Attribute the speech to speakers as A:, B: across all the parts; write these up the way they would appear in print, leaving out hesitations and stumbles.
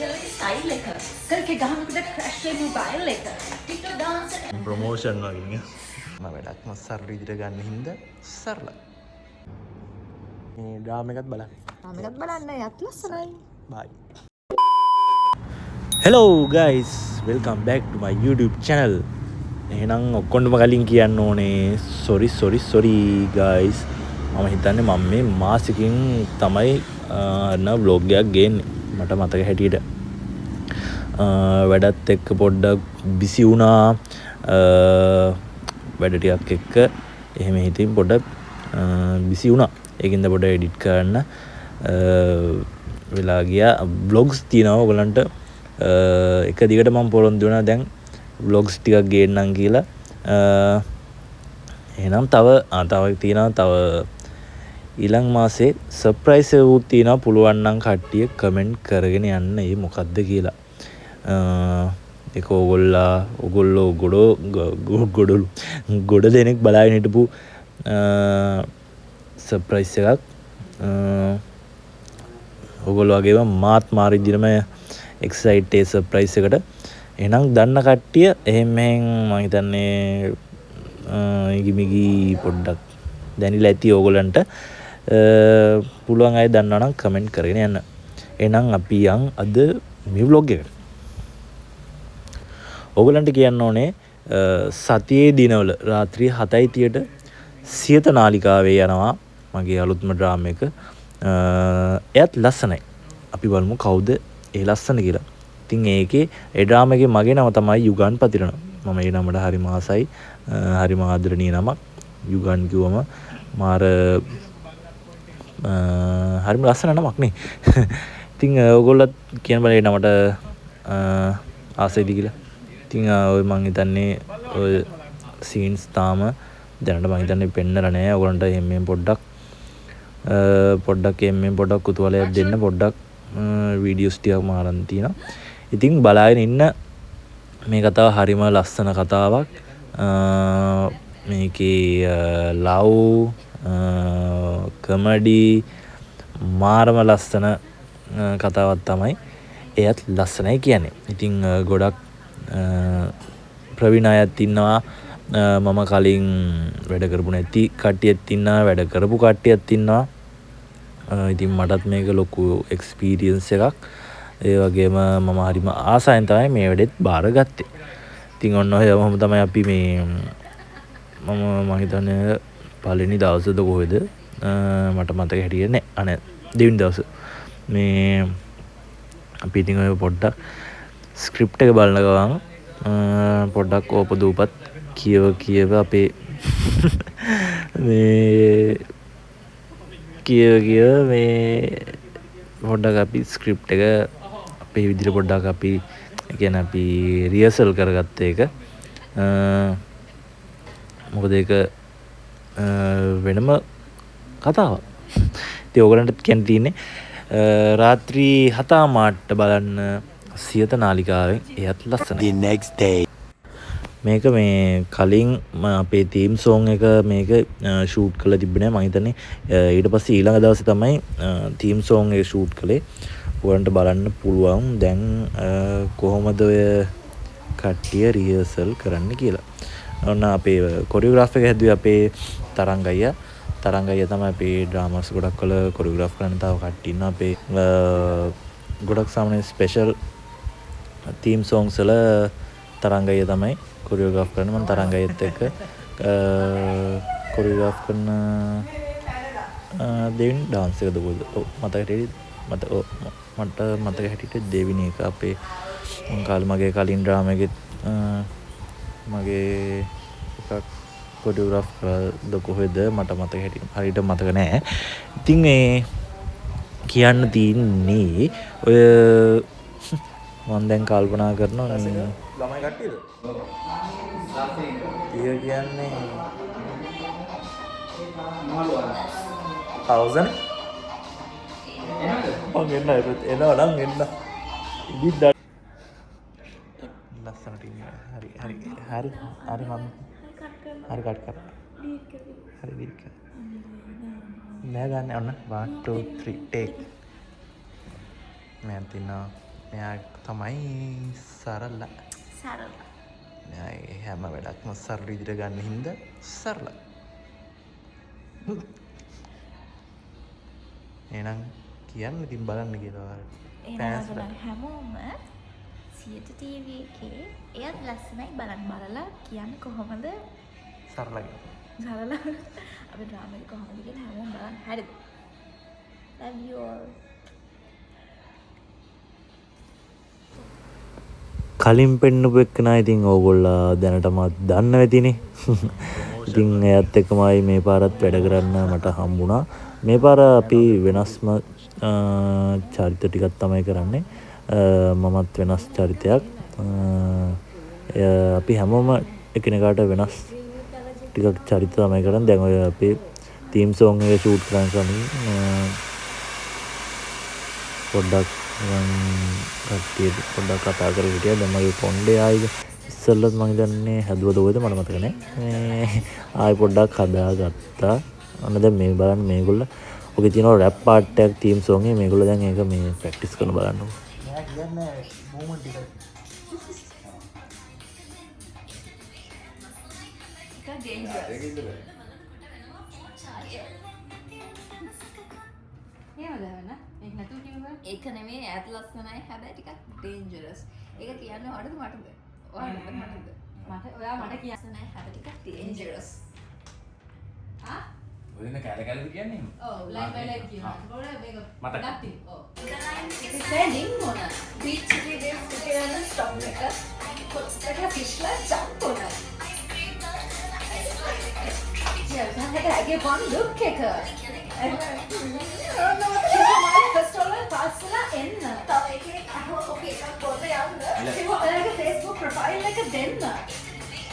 A: Style එක සල්කේ ගහනකොට crash වෙන mobile එක ටික්ටොක් ඩාන්ස්
B: ප්‍රොමෝෂන් වගේ වැඩක්ම සරල විදිහට ගන්න හින්දා සරලයි. මේ ඩ්‍රාම එකත් බලන්න.
C: තාමකත් බලන්න යත් ලස්සනයි.
B: Bye. Hello guys, welcome back to my YouTube channel. එහෙනම් ඔක්කොන්ටම කලින් කියන්න ඕනේ sorry guys. මම හිතන්නේ මම මේ මාසෙකින් තමයි vlog එකක් ගේන්නේ. මට මතක හැටියට. වැඩත් එක්ක පොඩ්ඩක් බිසි වුණා. වැඩ ටිකක් එක්ක එහෙම හිතින් පොඩ්ඩක් බිසි වුණා. ඒකින්ද පොඩ එඩිට් කරන්න වෙලා ගියා. vlogs තියෙනවා ඔයගලන්ට එක දිගට මම පොරොන්දු වෙනවා දැන් vlogs ටිකක් ගේන්නම් කියලා. එහෙනම් තව තියෙනවා තව ඊළඟ මාසේ සර්ප්‍රයිස් එකක් තියෙනවා. පුළුවන් නම් කට්ටිය කමෙන්ට් කරගෙන යන්න ඒ මොකද්ද කියලා. ඒක ඕගොල්ලෝ ගොඩ දෙනෙක් බලාගෙන හිටපු සර්ප්‍රයිස් එකක්. ඔයගොල්ලෝ වගේම මාත් මාර විදිහටම එක්සයිට් ඒ සර්ප්‍රයිස් එකට. එහෙනම් දන්න කට්ටිය එහෙම මම හිතන්නේ ඉගිමිගි පොඩ්ඩක් දැනිලා ඇති ඕගොල්ලන්ට. පුළුවන් අය දන්නවා නම් කමෙන්ට් කරගෙන යන්න. එහෙනම් අපි යන් අද මේ vlog එකට. ඕගොල්ලන්ට කියන්න ඕනේ සතියේ දිනවල රාත්‍රී 7:30ට සියත නාලිකාවේ යනවා මගේ අලුත්ම ඩ්‍රාම එක. එයත් ලස්සනයි. අපි බලමු කවුද ඒ ලස්සන කියලා. ඉතින් ඒකේ ඒ ඩ්‍රාම එකේ මගේ නම තමයි යුගන් පතිරණ. මම ඒ නමට හරිම ආසයි. හරිම ආදරණීය නමක්. යුගන් කිව්වම මාර හරිම ලස්සන නමක් නේ. ඉතින් ඔයගොල්ලෝ කියන බල ඒ නමට ආසයිද කියලා. ඉතින් ඔය මං හිතන්නේ ඔය සීන්ස් තාම දැනට මං හිතන්නේ පෙන්නලා නැහැ. ඔයගොල්ලන්ට එම්මෙන් පොඩ්ඩක් එම්මෙන් පොඩ්ඩක් කුතුහලයක් දෙන්න පොඩ්ඩක් වීඩියෝස් ටිකක් මාරන් තියෙනවා. ඉතින් බලාගෙන ඉන්න. මේ කතාව හරිම ලස්සන කතාවක්. මේකේ ලව් කමඩි මාරම ලස්සන කතාවක් තමයි. එයත් ලස්සනයි කියන්නේ. ඉතින් ගොඩක් ප්‍රවීණ අයත් ඉන්නවා. මම කලින් වැඩ කරපු නැති කට්ටියත් ඉන්නවා. වැඩ කරපු කට්ටියත් ඉන්නවා. ඉතින් මටත් මේක ලොකු එක්ස්පීරියන්ස් එකක්. ඒ වගේම මම හරිම ආසයෙන් තමයි මේ වැඩෙත් බාරගත්තේ. ඉතින් ඔන්න ඔය වහම තමයි අපි මේ මම හිතන්නේ පළවෙනි දවසද කොහෙද මට මතක හැටියට නෑ. අනේ දෙවෙනි දවස මේ අපි ඉතින් ඔය පොඩ්ඩක් ස්ක්‍රිප්ට් එක බලන ගමන් පොඩ්ඩක් ඕපදූපත් කියව අපේ මේ කියව මේ පොඩ්ඩක් අපි ස්ක්‍රිප්ට් එක අපේ විදිහට පොඩ්ඩක් අපි කියන්නේ අපි රිහර්සල් කරගත්ත එක. මොකද ඒක වෙනම කතාවක්. ඉතින් ඕගලන්ට කියන්න තියෙන්නේ රාත්‍රී 7:00 බලන්න සියත නාලිකාවෙන්. එයත් ලස්සනයි.
D: The next day.
B: මේක මේ කලින් අපේ තීම් සෝන් එක මේක ෂූට් කරලා තිබුණේ. මම හිතන්නේ ඊට පස්සේ ඊළඟ දවසේ තමයි තීම් සෝන් එක ෂූට් කළේ. ඔයගලන්ට බලන්න පුළුවන් දැන් කොහොමද ඔය කට්ටිය රිහර්සල් කරන්න කියලා. ඔන්න අපේ කොරියෝග්‍රාෆර් එක හැදුවේ අපේ තරංග අයියා. තරංග අයියා තමයි අපේ ඩ්‍රාමාස් ගොඩක් කළ කොරියෝග්‍රාෆ් කරන තව කට්ටිය ඉන්නවා. අපේ ගොඩක් සාමාන්‍ය ස්පෙෂල් තීම් සෝන්ස් වල තරංග අයියා තමයි කොරියෝග්‍රාෆ් කරන. මම තරංග අයියත් එක්ක කොරියෝග්‍රාෆ් කරන දෙවෙනි ඩාන්ස් එකද කොහොමද? ඔව් මට මතක හැටියට දෙවෙනි එක අපේ මගේ කලින් ඩ්‍රාමා එකෙත් මගේ එකක් කොරියෝග්‍රාෆ් කරාද කොහෙද මට මතක හැටියට හරියට මතක නෑ. ඉතින් මේ කියන්න තියෙන්නේ ඔය මම දැන් කල්පනා කරනවා ළමයි කට්ටියද? ඊය කියන්නේ 1000 මම එන්න එනවා නම් එන්න ඉදිද්ද ලස්සනට ඉන්න. හරි මම හරි කට් කර හරි දීක නෑ ගන්න ඔන්න 1 2 3 ටේක් මම තියනවා මෙයා තමයි සරල.
C: සරල.
B: මෙයා හැම වැඩක්ම සරල විදිහට ගන්න හින්දා සරල. එහෙනම් කියන්න ඉතින් බලන්න කියලා
C: එහෙනම් හැමෝම සියත ටීවී එකේ එයත් ලස්සනයි බලලා කියන්නේ කොහොමද
B: සරලයි.
C: සරල අපි ඩ්‍රාමා එක කොහොමද කියලා හැමෝම බලන්න. හරිද? Love you all.
B: කලින් පෙන්නපු එක්කනා ඉතින් ඕගොල්ලා දැනටමත් දන්න වෙතිනේ. ඉතින් එයත් එක්කමයි මේ පාරත් වැඩ කරන්න මට හම්බුණා. මේ පාර අපි වෙනස්ම චරිත ටිකක් තමයි කරන්නේ. මමත් වෙනස් චරිතයක්. අපි හැමෝම එකිනෙකාට වෙනස් ටිකක් චරිත තමයි කරන්නේ. දැන් ඔය අපි තීම් සෝං එක ෂූට් කරන්න කලින් පොඩ්ඩක් කට්ටිය පොඩ්ඩක් කතා කරලා හිටියා. දැන් මගේ කොණ්ඩේ ආයිද ඉස්සෙල්ලත් මම හිතන්නේ හැදුවද ඔයද මට මතක නැහැ. ආයි පොඩ්ඩක් හදාගත්තා. අන්න දැන් මේ බලන්න මේගොල්ලෝ ඔකේ තියෙනවා රැප් පාර්ට් එකක් තීම් සෝං එකේ. මේගොල්ලෝ දැන් ඒක මේ ප්‍රැක්ටිස් කරන බලන්න. මම කියන්නේ මූවමන්ට් එක.
C: ඒක නෙමෙයි ඈත ලස්සනයි හැබැයි ටිකක් ඩේන්ජරස්. ඒක කියන්නේ ඔයාලද මටද? ඔයාලද මටද? ඔයා මට කියන්නේ හැබැයි ටිකක් ඩේන්ජරස්. ආ?
D: ඔයන කැලකැලද කියන්නේ?
C: ඔව් ලයින් බයි ලයින් කියනවා. මේක
D: මතක.
C: නැති. ඔව්. සෙන්ඩින් මොන? බීච් එකේ දේස් එකේ ස්ටොප් එක. කොටසක ෆිෂ්ලා ජම්ප් උනා. I get one look එක. ඔයාලගේ Facebook profile එක දෙන්න.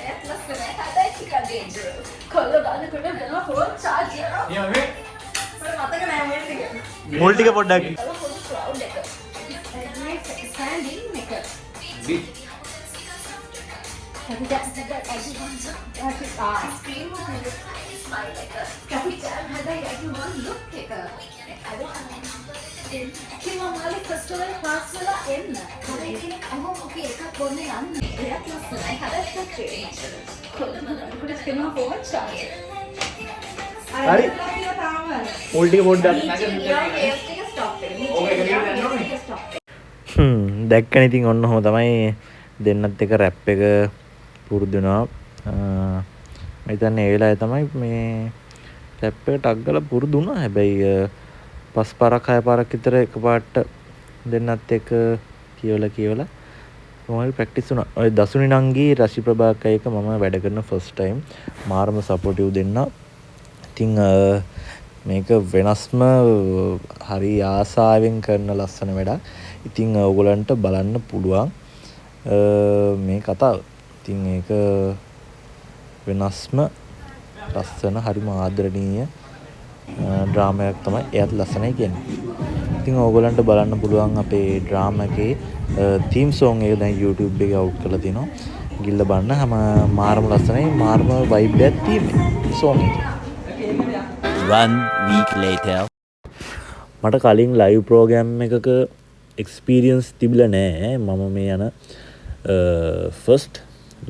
C: ඒත් ලස්සනයි. හැබැයි ටිකක් dangerous. කොල්ල ගන්නකොට වෙනවා ෆෝන් charge එක.
D: ඒ වගේ
C: මට මතක නෑ මොකද ටික.
B: මුල් ටික පොඩ්ඩක්.
C: පොඩි crowd එක. standing එක.
D: Beach
C: Traffic jam had that everyone scream of smile like a traffic jam had that everyone look like a කිමමලි ෆෙස්ටිවල් පාස් වල එන්න. හරි කෙනෙක් අහම ඔකේ එකක් බොන්නේ යන්න. එයාත් ලස්සනයි. හදත් ට්‍රේනින්. කොල්ලකට ස්කේනවා ෆෝන් charge.
B: හරි. මුල් ටික පොඩ්ඩක්. දැක්කනේ ඉතින් ඔන්න ඔහොම තමයි දෙන්නත් එක රැප් එක පුරුදු වෙනවා. මම හිතන්නේ ඒ වෙලාවේ තමයි මේ රැප් එක ටක් ගාලා පුරුදු වුණා. හැබැයි 5 පාරක් 6 පාරක් විතර එකපාරට දෙන්නත් එක කියවලා මොහොල් ප්‍රැක්ටිස් වුණා. ඔය දසුනි නංගී රෂි ප්‍රභාකර් එක මම වැඩ කරන ෆස්ට් ටයිම් මාරම සපෝටිව් දෙන්නා. ඉතින් මේක වෙනස්ම හරි ආසාවෙන් කරන ලස්සන වැඩක්. ඉතින් ඔයගලන්ට බලන්න පුළුවන් මේ කතාව. ඉතින් ඒක වෙනස්ම ලස්සන හරිම ආදරණීය ඩ්‍රාමාවක් තමයි එයත් ලස්සනයි කියන්නේ. ඉතින් ඕගොල්ලන්ට බලන්න පුළුවන් අපේ ඩ්‍රාමා එකේ තීම් සෝං එක දැන් YouTube එකේ අවුට් කරලා තිනවා. ගිහිල්ලා බලන්න හැම මාරම ලස්සනයි මාරම වයිබ් එකක් තියෙන සෝං එක.
E: 1 week later
B: මට කලින් ලයිව් ප්‍රෝග්‍රෑම් එකක එක්ස්පීරියන්ස් තිබිලා නෑ. මම මේ යන ෆස්ට්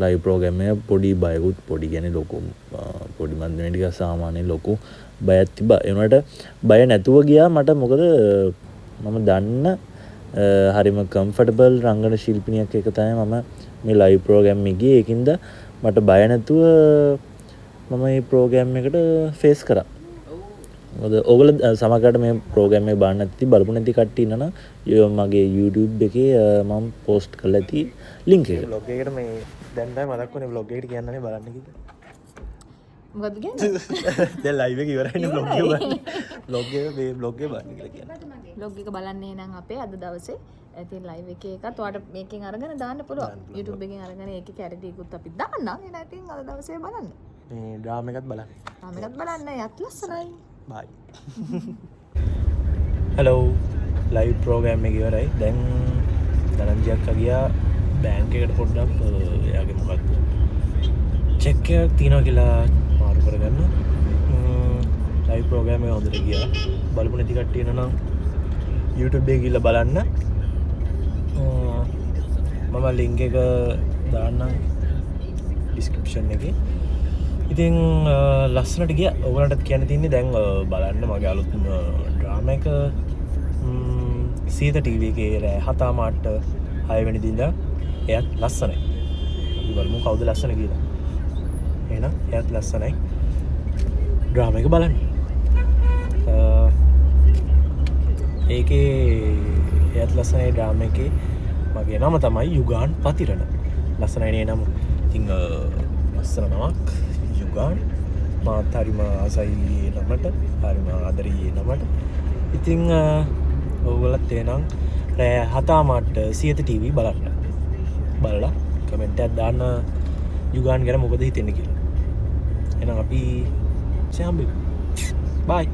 B: ලයිව් ප්‍රෝග්‍රෑම් එක පොඩි බයකුත් පොඩි කියන්නේ ලොකු පොඩි මන්දනේ ටික සාමාන්‍ය ලොකු බයක් තිබ්බා. ඒ වුණාට බය නැතුව ගියා. මට මොකද මම දන්න හරිම කම්ෆර්ටබල් රංගන ශිල්පිනියක් එක තමයි මම මේ ලයිව් ප්‍රෝග්‍රෑම් එකේ ගියේ. ඒකින්ද මට බය නැතුව මම මේ ප්‍රෝග්‍රෑම් එකට ෆේස් කරා. මොකද ඔයගොල්ලෝ සමහරකට මේ ප්‍රෝග්‍රෑම් එක බලන්න නැති බලපු නැති කට්ටිය ඉන්නවා නම් මගේ YouTube එකේ මම පෝස්ට් කරලා ඇති link එක. vlog එකට මේ දැන් තමයි මතක් වුණේ vlog එකට කියන්නනේ බලන්න කිව්වා.
C: මොකද්ද කියන්නේ?
B: දැන් live එක ඉවරයිනේ vlog එක බලන්න. vlog එක මේ vlog එක බලන්න කියලා කියනවා.
C: vlog එක බලන්නේ නම් අපේ අද දවසේ ඉතින් live එකේ එකත් ඔයාලට මේකෙන් අරගෙන දාන්න පුළුවන්. YouTube එකෙන් අරගෙන ඒකේ කැරටිකුත් අපි දාන්නම්. එහෙනම් ඉතින් අද දවසේ බලන්න.
B: මේ ඩ්‍රාමා එකත් බලන්න.
C: ඩ්‍රාමා එකත් බලන්න. යත් ලස්සනයි.
B: bye. hello live program එක ඉවරයි. දැන් දරංජියක් ගියා බැංක් එකට පොඩ්ඩක් එයාගේ මොකක්ද චෙක් එකක් තියෙනවා කියලා මාරු කරගන්න. live program එක හොඳට ගියා. බලපු නැති කට්ටිය නම් YouTube එකේ ගිහලා බලන්න.
F: මම ලින්ක් එක දාන්නම් ඩිස්ක්‍රිප්ෂන් එකේ. ඉතින් ලස්සනට ගියා. ඔයගලන්ටත් කියන්න තියෙන්නේ දැන් බලන්න මගේ අලුත්ම ඩ්‍රාමා එක සීත ටීවී එකේ රෑ 7:00ට 6 වෙනිදා එයත් ලස්සනයි. අපි බලමු කවුද ලස්සන කියලා. එහෙනම් එයත් ලස්සනයි. ඩ්‍රාමා එක බලන්න. ඒකේ එයත් ලස්සනයි ඩ්‍රාමා එකේ. මගේ නම තමයි යුගාන් පතිරණ. ලස්සනයි නේ නම. ඉතින් ලස්සන නමක් යුගාන්. මාත් හරිම ආසයි නමට. හරිම ආදරේ නමට. ඉතින් ඔයගොල්ලත් එනං රෑ 7:00ට සියත ටීවී බලන්න. බලලා කමෙන්ට් එකක් දාන්න යුගාන් ගැන මොකද හිතෙන්නේ කියලා. එහෙනම් අපි සෑම්බි. බයි.